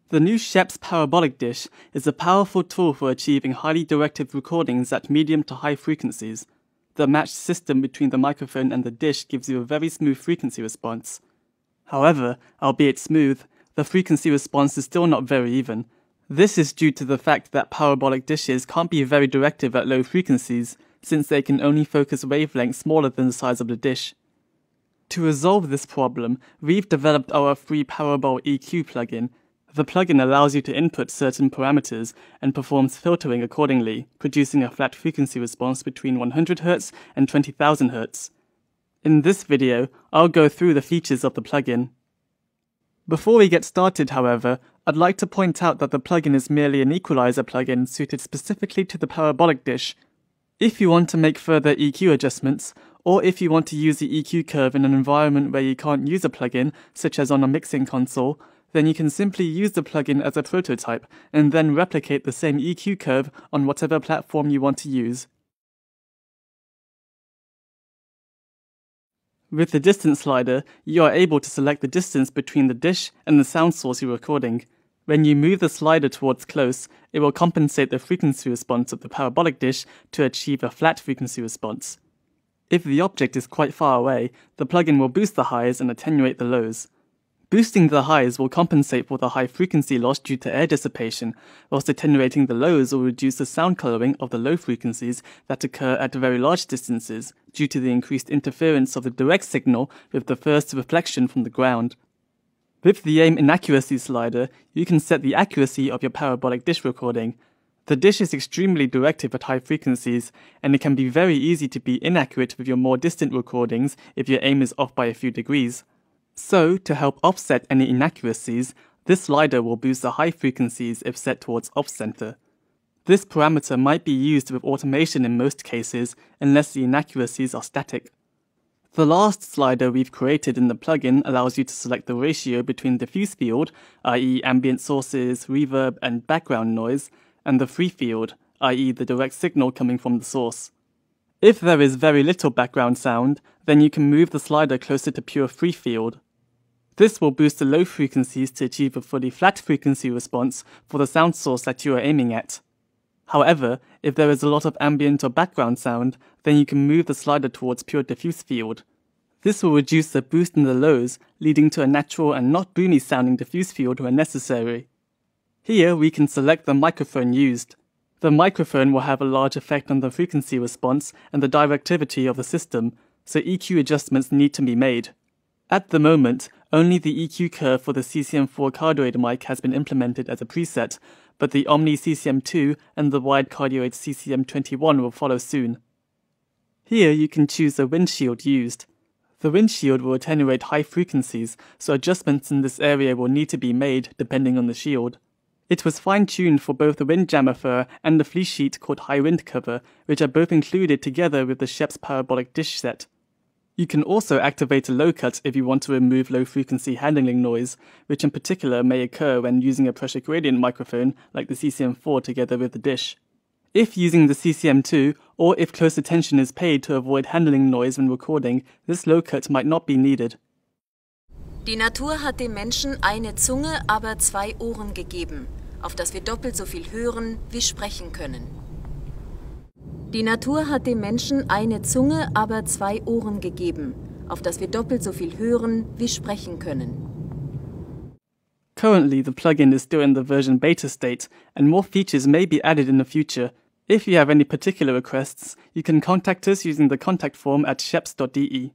The new SCHOEPS parabolic dish is a powerful tool for achieving highly directed recordings at medium to high frequencies. The matched system between the microphone and the dish gives you a very smooth frequency response. However, albeit smooth, the frequency response is still not very even. This is due to the fact that parabolic dishes can't be very directive at low frequencies, since they can only focus wavelengths smaller than the size of the dish. To resolve this problem, we've developed our free ParabolEQ plugin. The plugin allows you to input certain parameters and performs filtering accordingly, producing a flat frequency response between 100 Hz and 20,000 Hz. In this video, I'll go through the features of the plugin. Before we get started, however, I'd like to point out that the plugin is merely an equalizer plugin suited specifically to the parabolic dish. If you want to make further EQ adjustments, or if you want to use the EQ curve in an environment where you can't use a plugin, such as on a mixing console, then you can simply use the plugin as a prototype and then replicate the same EQ curve on whatever platform you want to use. With the distance slider, you are able to select the distance between the dish and the sound source you're recording. When you move the slider towards close, it will compensate the frequency response of the parabolic dish to achieve a flat frequency response. If the object is quite far away, the plugin will boost the highs and attenuate the lows. Boosting the highs will compensate for the high frequency loss due to air dissipation, whilst attenuating the lows will reduce the sound coloring of the low frequencies that occur at very large distances due to the increased interference of the direct signal with the first reflection from the ground. With the aim inaccuracy slider, you can set the accuracy of your parabolic dish recording. The dish is extremely directive at high frequencies, and it can be very easy to be inaccurate with your more distant recordings if your aim is off by a few degrees. So, to help offset any inaccuracies, this slider will boost the high frequencies if set towards off-center. This parameter might be used with automation in most cases, unless the inaccuracies are static. The last slider we've created in the plugin allows you to select the ratio between diffuse field, i.e. ambient sources, reverb, and background noise, and the free field, i.e. the direct signal coming from the source. If there is very little background sound, then you can move the slider closer to pure free field. This will boost the low frequencies to achieve a fully flat frequency response for the sound source that you are aiming at. However, if there is a lot of ambient or background sound, then you can move the slider towards pure diffuse field. This will reduce the boost in the lows, leading to a natural and not boomy sounding diffuse field when necessary. Here we can select the microphone used. The microphone will have a large effect on the frequency response and the directivity of the system, so EQ adjustments need to be made. At the moment, only the EQ curve for the CCM4 cardioid mic has been implemented as a preset, but the Omni CCM2 and the wide cardioid CCM21 will follow soon. Here you can choose the windshield used. The windshield will attenuate high frequencies, so adjustments in this area will need to be made depending on the shield. It was fine-tuned for both the windjammer fur and the fleece sheet called high wind cover, which are both included together with the SCHOEPS parabolic dish set. You can also activate a low cut if you want to remove low-frequency handling noise, which in particular may occur when using a pressure gradient microphone like the CCM4 together with the dish. If using the CCM2, or if close attention is paid to avoid handling noise when recording, this low cut might not be needed. Die Natur hat dem Menschen eine Zunge, aber zwei Ohren gegeben, auf das wir doppelt so viel hören wie sprechen können. Die Natur hat dem Menschen eine Zunge, aber zwei Ohren gegeben, auf das wir doppelt so viel hören wie sprechen können. Currently, the plugin is still in the version beta state, and more features may be added in the future. If you have any particular requests, you can contact us using the contact form at schoeps.de.